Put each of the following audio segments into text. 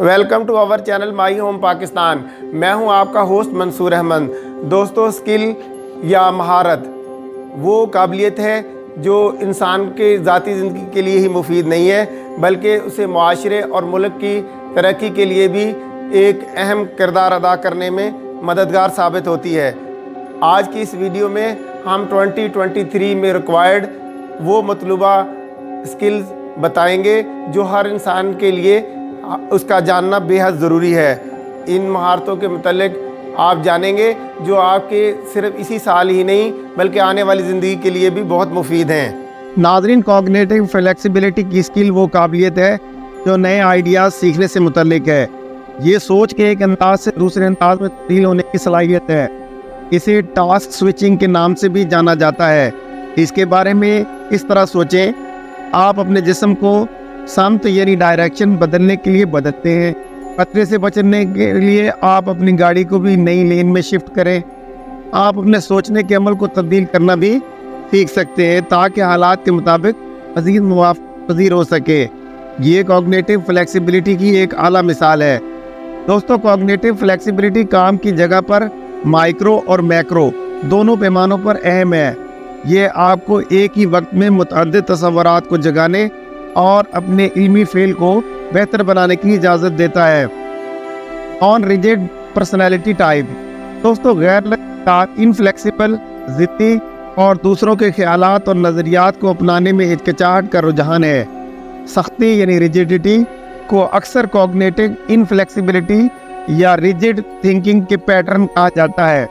Welcome to our channel my home Pakistan. मैं हूं आपका होस्ट मंसूर अहमद। दोस्तों, स्किल या महारत वो काबिलियत है जो इंसान के ज़ाती ज़िंदगी के लिए ही मुफीद नहीं है, बल्कि उसे मुआशरे और मुल्क की तरक्की के लिए भी एक अहम किरदार अदा करने में मददगार साबित होती है। आज की इस वीडियो में हम 2023 में रिक्वायर्ड वो मतलूबा स्किल्स बताएंगे जो हर इंसान के लिए उसका जानना बेहद ज़रूरी है। इन महारतों के मुतल्लिक आप जानेंगे जो आपके सिर्फ इसी साल ही नहीं बल्कि आने वाली ज़िंदगी के लिए भी बहुत मुफीद हैं। नाज़रीन, कॉग्निटिव फ्लेक्सिबिलिटी की स्किल वो काबिलियत है जो नए आइडियाज़ सीखने से मुतल्लिक है। ये सोच के एक अंदाज से दूसरे अंदाज में तब्दील होने की सलाहियत है। इसे टास्क स्विचिंग के नाम से भी जाना जाता है। इसके बारे में इस तरह सोचें, आप अपने जिस्म को समत यानी डायरेक्शन बदलने के लिए बदलते हैं। खतरे से बचने के लिए आप अपनी गाड़ी को भी नई लेन में शिफ्ट करें। आप अपने सोचने के अमल को तब्दील करना भी सीख सकते हैं ताकि हालात के मुताबिक मज़ीद मुवाफ़क़त हो सके। ये कॉग्निटिव फ्लेक्सिबिलिटी की एक आला मिसाल है। दोस्तों, कॉग्निटिव फ्लेक्सिबिलिटी काम की जगह पर माइक्रो और मैक्रो दोनों पैमानों पर अहम है। ये आपको एक ही वक्त में मुतअद्दिद तसव्वुरात को जगाने और अपने इल्मी फेल को बेहतर बनाने की इजाज़त देता है। Non rigid personality type. दोस्तों, गैर इनफ्लेक्सिबल, ज़िद्दी और दूसरों के ख्यालात और नज़रियात को अपनाने में हिचकिचाहट का रुझान है। सख्ती यानी रिजिडिटी को अक्सर कॉग्निटिव इनफ्लेक्सिबिलिटी या रिजिड थिंकिंग के पैटर्न कहा जाता है।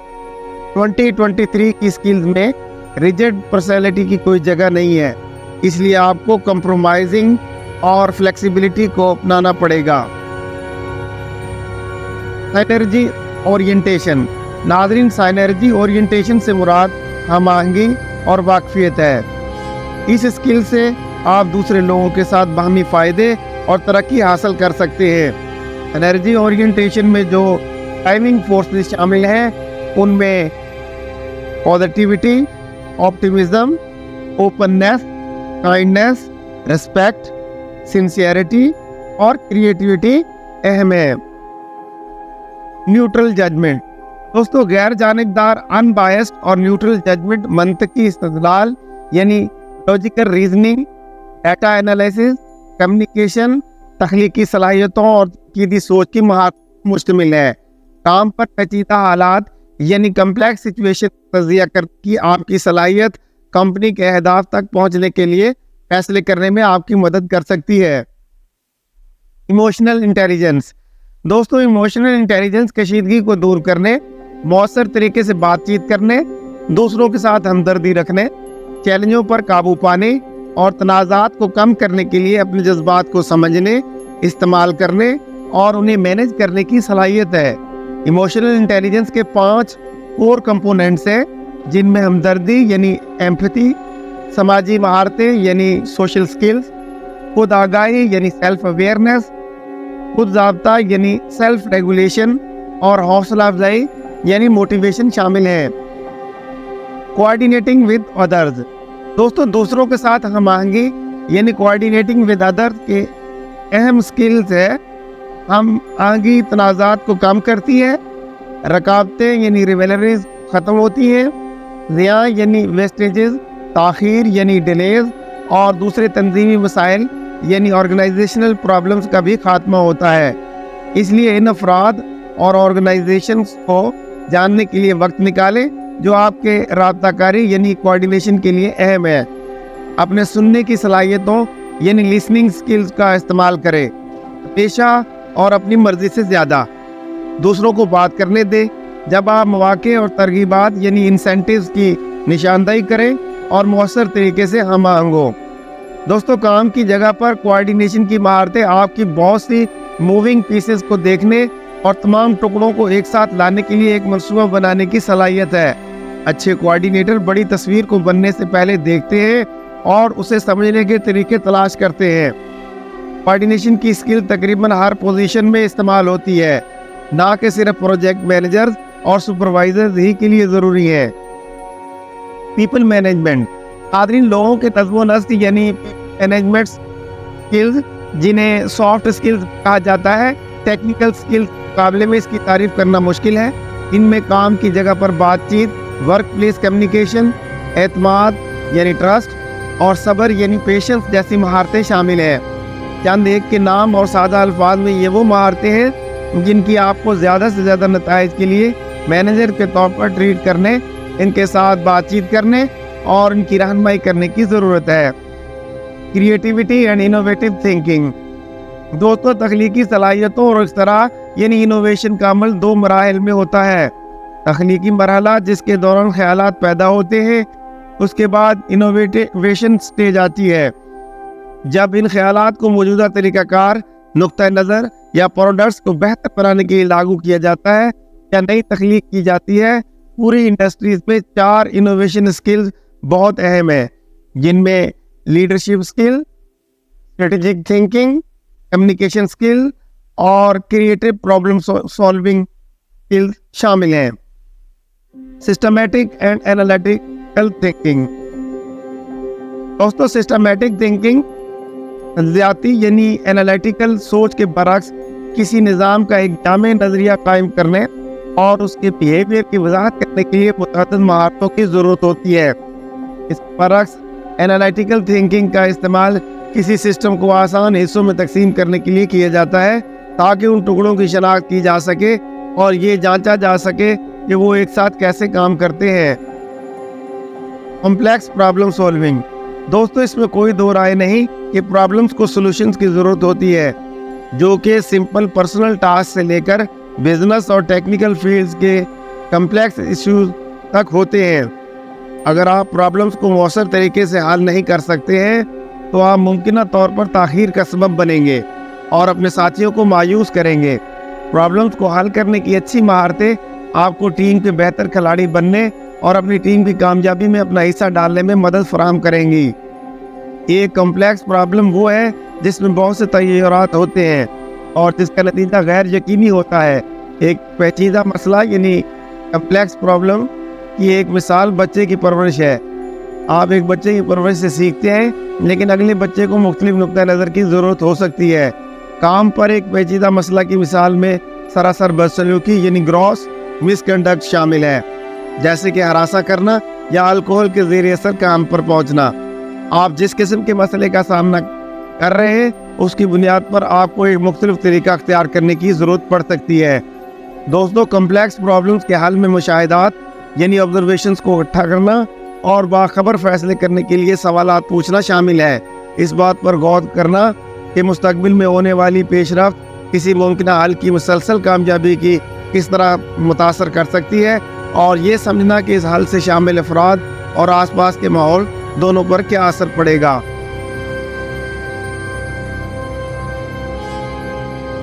2023 की स्किल्स में रिजिड पर्सनैलिटी की कोई जगह नहीं है, इसलिए आपको कंप्रोमाइजिंग और फ्लेक्सिबिलिटी को अपनाना पड़ेगा। Synergy orientation. नाज़रीन, साइनर्जी ओरिएंटेशन से मुराद हमआहंगी और वाकफियत है। इस स्किल से आप दूसरे लोगों के साथ बाहमी फ़ायदे और तरक्की हासिल कर सकते हैं। एनर्जी ओरिएंटेशन में जो टाइमिंग फोर्सेस शामिल हैं उनमें positivity, optimism, openness, kindness, respect, sincerity और क्रिएटिविटी अहम है। Neutral judgment. दोस्तों, गैर जानिबदार, अनबायस्ड और न्यूट्रल जजमेंट मंतकी इस्तेदलाल यानी logical reasoning, data analysis, communication, तख्लीकी सलाहियतों और तनकीदी सोच की महारत मुश्तमिल है। काम पर पेचीदा हालात यानी कम्प्लेक्स सिचुएशन तजिया की आपकी सलाहियत कंपनी के अहदाफ तक पहुंचने के लिए फैसले करने में आपकी मदद कर सकती है। Emotional intelligence. दोस्तों, इमोशनल इंटेलिजेंस कशीदगी को दूर करने, मौसर तरीके से बातचीत करने, दूसरों के साथ हमदर्दी रखने, चैलेंजों पर काबू पाने और तनाज़ात को कम करने के लिए अपने जज्बात को समझने, इस्तेमाल करने और उन्हें मैनेज करने की सलाहियत है। इमोशनल इंटेलिजेंस के 5 कोर कंपोनेंट्स हैं, जिनमें हमदर्दी यानी एम्पैथी, समाजी महारतें यानी सोशल स्किल्स, खुद आगाही यानी सेल्फ अवेयरनेस, खुद ज़ाब्ता यानी सेल्फ रेगुलेशन और हौसला अफजाई यानी मोटिवेशन शामिल है। Coordinating with others. दोस्तों, दूसरों के साथ हमआहंगी यानी कोऑर्डिनेटिंग विद अदर्स के अहम स्किल्स है। हमआहंगी तनाज़ात को कम करती है, रकावटें यानी रिवेलरीज ख़त्म होती हैं, ज़िया यानी वेस्टेजेस, ताख़ीर यानी डिलेज और दूसरे तंजीमी मसाइल यानी ऑर्गेनाइजेशनल प्रॉब्लम्स का भी खात्मा होता है। इसलिए इन अफराद और ऑर्गेनाइजेशंस को जानने के लिए वक्त निकालें जो आपके राब्ताकारी यानी कोऑर्डिनेशन के लिए अहम है। अपने सुनने की सलाहियतों यानी लिसनिंग स्किल्स का इस्तेमाल करें। पेशा और अपनी मर्ज़ी से ज़्यादा दूसरों को बात करने दें। जब आप मौक़े और तरगीबात यानी इंसेंटिव्स की निशानदेही करें और मौसर तरीके से हमआहंग हो। दोस्तों, काम की जगह पर कोऑर्डिनेशन की महारतें आपकी बहुत सी मूविंग पीसेस को देखने और तमाम टुकड़ों को एक साथ लाने के लिए एक मंसूबा बनाने की सलाहियत है। अच्छे कोऑर्डिनेटर बड़ी तस्वीर को बनने से पहले देखते हैं और उसे समझने के तरीके तलाश करते हैं। कोऑर्डिनेशन की स्किल तकरीबन हर पोजीशन में इस्तेमाल होती है, ना कि सिर्फ प्रोजेक्ट मैनेजर्स और सुपरवाइजर्स ही के लिए ज़रूरी है। People management. नाज़रीन, लोगों के नज़्म नस्क यानी मैनेजमेंट स्किल्स जिन्हें सॉफ्ट स्किल्स कहा जाता है, टेक्निकल स्किल मुकाबले में इसकी तारीफ करना मुश्किल है। इनमें काम की जगह पर बातचीत, वर्क प्लेस कम्युनिकेशन, एतमाद यानी ट्रस्ट और सब्र यानी पेशेंस जैसी महारतें शामिल हैं। चंद एक के नाम और सादा अल्फाज में ये वो महारतें हैं जिनकी आपको ज़्यादा से ज़्यादा नताइज के लिए मैनेजर के तौर पर ट्रीट करने, इनके साथ बातचीत करने और इनकी रहनुमाई करने की ज़रूरत है। Creativity and innovative thinking. दोस्तों, तख्लीकी सलाहियतों और इख्तराअ यानी इनोवेशन का अमल 2 मराहिल में होता है। तख्लीकी मरहला जिसके दौरान ख्यालात पैदा होते हैं, उसके बाद इनोवेशन स्टेज आती है जब इन ख्यालात को मौजूदा तरीक़ाकार, नुक्ता नज़र या प्रोडक्ट्स को बेहतर बनाने के लिए लागू किया जाता है या नई तख्लीक की जाती है। पूरी इंडस्ट्रीज में 4 इनोवेशन स्किल्स बहुत अहम है, जिनमें leadership skill, strategic thinking, communication skill और क्रिएटिव प्रॉब्लम सॉल्विंग स्किल्स शामिल हैं। Systematic and analytical thinking. दोस्तों, सिस्टमैटिक थिंकिंग ज़ाती यानी एनालिटिकल सोच के बरक्स किसी निज़ाम का एक जामे नज़रिया कायम करने और उसके बिहेवियर की वजाहत करने के लिए मुतअद्दिद महारतों की ज़रूरत होती है। इस बरक्स एनालिटिकल थिंकिंग का इस्तेमाल किसी सिस्टम को आसान हिस्सों में तकसीम करने के लिए किया जाता है ताकि उन टुकड़ों की शनाख्त की जा सके और ये जांचा जा सके कि वो एक साथ कैसे काम करते हैं। Complex problem solving. दोस्तों, इसमें कोई दो राय नहीं कि प्रॉब्लम्स को सॉल्यूशंस की ज़रूरत होती है, जो कि सिंपल पर्सनल टास्क से लेकर बिजनेस और टेक्निकल फील्ड्स के कम्प्लेक्स इश्यूज तक होते हैं। अगर आप प्रॉब्लम्स को मौसर तरीके से हल नहीं कर सकते हैं तो आप मुमकिन तौर पर ताख़ीर का सबब बनेंगे और अपने साथियों को मायूस करेंगे। प्रॉब्लम्स को हल करने की अच्छी महारतें आपको टीम के बेहतर खिलाड़ी बनने और अपनी टीम की कामयाबी में अपना हिस्सा डालने में मदद फराहम करेंगी। एक कॉम्प्लेक्स प्रॉब्लम वो है जिसमें बहुत से तय्युरात होते हैं और जिसका नतीजा गैर यकीनी होता है। एक पेचीदा मसला यानी कॉम्प्लेक्स प्रॉब्लम की एक मिसाल बच्चे की परवरिश है। आप एक बच्चे की परवरिश से सीखते हैं, लेकिन अगले बच्चे को मुख्तलिफ नुक्ता नज़र की ज़रूरत हो सकती है। काम पर एक पेचीदा मसला की मिसाल में सरासर बदसलूकी यानी ग्रॉस मिसकंडक्ट शामिल है, जैसे कि हरासा करना या अल्कोहल के ज़ेर असर काम पर पहुंचना। आप जिस किस्म के मसले का सामना कर रहे हैं उसकी बुनियाद पर आपको एक मुख्तलिफ तरीका अख्तियार करने की ज़रूरत पड़ सकती है। दोस्तों, कम्प्लेक्स प्रॉब्लम्स के हल में मुशाहिदात यानी ऑब्जर्वेशंस को इकट्ठा करना और बाखबर फैसले करने के लिए सवालात पूछना शामिल है। इस बात पर गौर करना कि मुस्तकबिल में होने वाली पेशरफ्त किसी मुमकिन हल की मुसलसल कामयाबी की किस तरह मुतासर कर सकती है और ये समझना कि इस हल से शामिल अफराद और आसपास के माहौल दोनों पर क्या असर पड़ेगा।